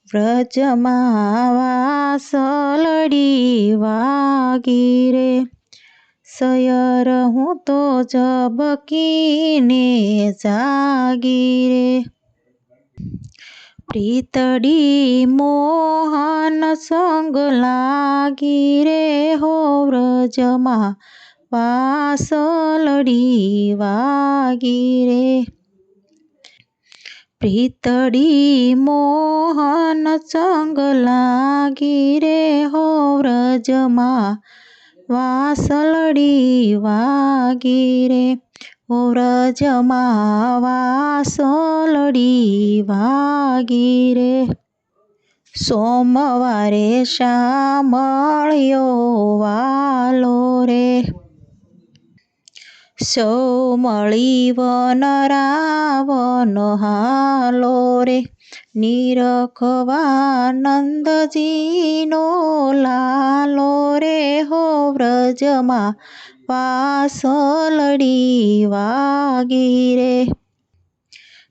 વ્રજમાં વાસલડી વાગી રે, સયર હું તો ઝબકીને જાગી રે. પ્રીતડી મોહન સંગ લાગી રે, હો વ્રજમાં વાસલડી વાગી રે. પ્રીતડી મોહન સંગ લાગી રે, હો વ્રજમાં વાસલડી વાગી રે, હો વ્રજમાં વાસલડી વાગી રે. સોમવારે શામળિયો વાલો રે, સૌ મળી વન રાવન હાલો રે, નિરખવા નંદજીનો લાલો રે, હો વ્રજમાં વાસલડી વાગી રે.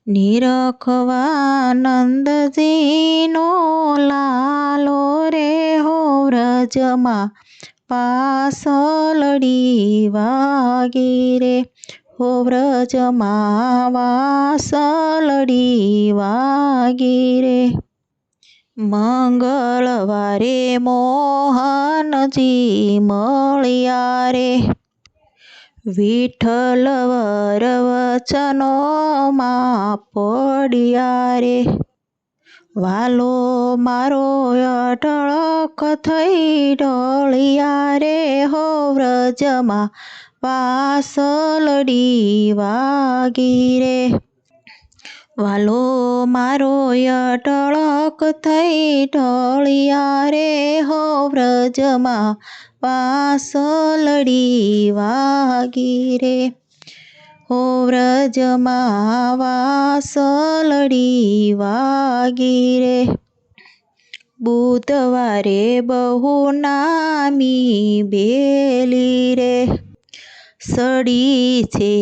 નિરખવા નંદજીનો લાલો રે, હો વ્રજમાં વાસલડી વાગી રે, હો વ્રજમાં વાસલડી વાગી રે. મંગળવારે મોહનજી મળ્યા રે, વિઠ્ઠલ વર વચનોમાં પડ્યા રે, વાલો મારો અઢળક થઈ ઢળ્યા રે, હો વ્રજમાં વાસલડી વાગી રે. વાલો મારો અઢળક થઈ ઢળ્યા રે, હો વ્રજમાં વાસલડી વાગી રે, હો વ્રજમાં વાસલડી વાગી રે. બુધવારે બહુ નામી બેલી રે, સડી છે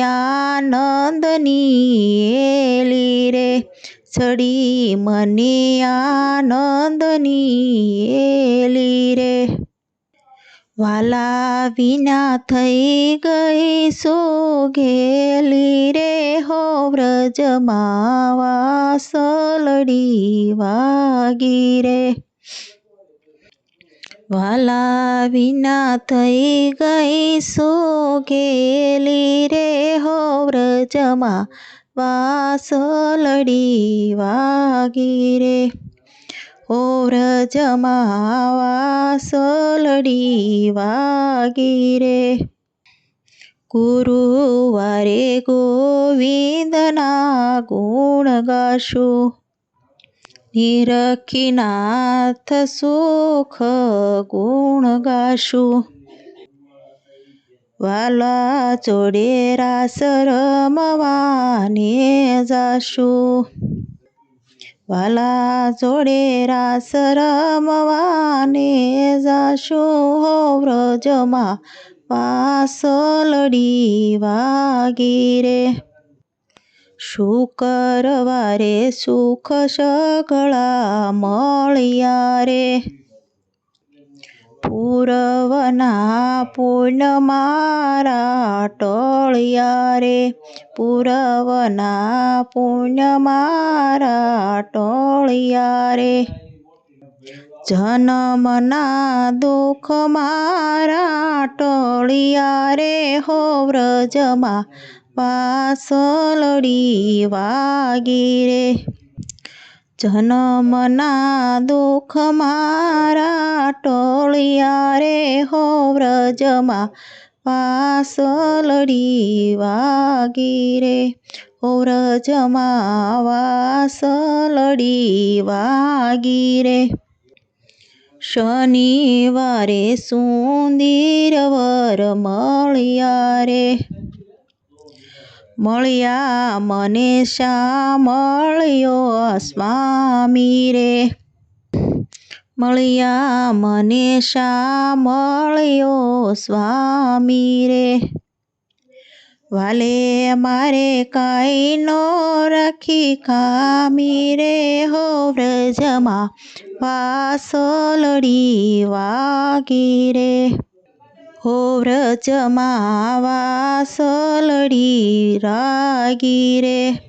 આનંદની એલી રે, સડી મને આનંદની એલી રે. વાલા વિના થઈ ગઈ સોગેલી રે, હો વ્રજમાં વાસલડી વાગી રે. વાલા વિના થઈ ગઈ સોગેલી રે, હો વ્રજમાં વાસલડી વાગી રે, હો વ્રજમાં વાસલડી વાગી રે. ગુરુવારે ગોવિંદના ગુણ ગાશું, નિરખી નાથ સુખ ગુણ ગાશું. વાલા જોડે રાસ રમવાને જાશું, વાલા જોડે રાસ રમવાને જાશું, હો વ્રજમાં વાસલડી વાગી રે. શુક્રવારે સુખ સગળા મળ્યા રે, પૂરવના પુણ્ય મારા ટળ્યા રે, પૂરવના પુણ્ય મારા ટળ્યા રે. જન્મના દુઃખ મારા ટળ્યા રે, હો વ્રજમાં વાસલડી વાગી રે. જન્મના દુઃખ મારા ટળ્યા રે, હો વ્રજમાં વાસલડી વાગી રે, હો વ્રજમાં વાસલડી વાગી રે. શનિવારે સુંદીર વર મળ્યા રે, મળ્યા મને શામળિયો સ્વામી રે, મળ્યા મને શામળિયો સ્વામી રે. વાલે મારે કાંઈ નો રાખી ખામી રે હો વ્રજમાં વાસલડી વાગી રે હો વ્રજમાં વાસલડી રાગી રે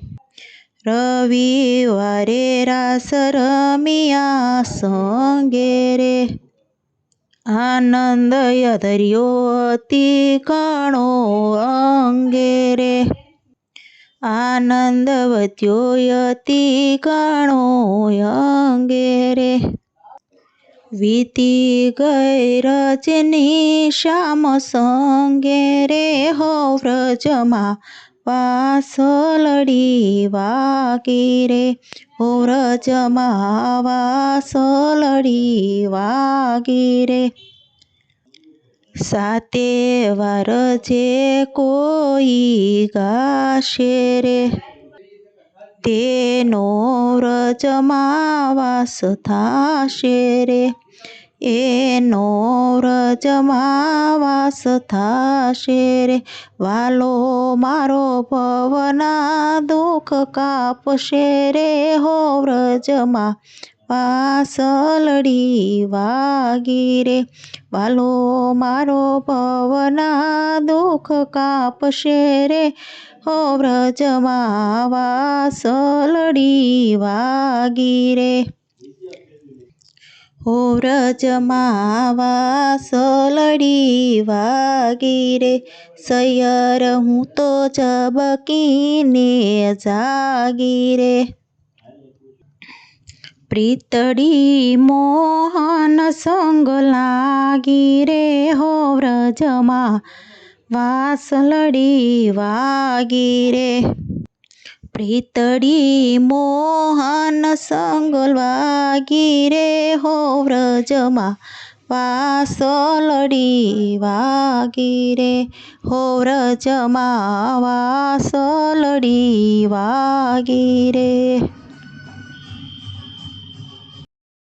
રવિવારે રાસ રમિયા સંગે રે આનંદ યધર્યો અતિ ઘણો અંગે રે આનંદ વધ્યો અતિ ઘણો અંગે રે વીતી ગઈ રજની શ્યામ સંગે રે હો વ્રજમાં વાસલડી વાગી રે હો વ્રજમાં વાસલડી વાગી રે સાતે વાર જે કોઈ ગાશે રે તેનો વ્રજમાં વાસ થાશે રે એનો વ્રજમાં વાસ થાશે રે વાલો મારો ભવના દુઃખ કાપશે રે હો વ્રજમાં વાસલડી વાગી રે વાલો મારો ભવના દુઃખ કાપશે રે હો વ્રજમાં વાસલડી વાગી રે હો વ્રજમાં વાસલડી વાગી રે સૈયર હું તો ઝબકીને જાગી રે પ્રીતડી મોહન સંગ લાગી રે હો વ્રજમાં વાસલડી વાગી રે પ્રીતડી મોહન સંગ લાગી રે હો વ્રજમાં વાસલડી વાગી રે હો વ્રજમાં વાસલડી વાગી રે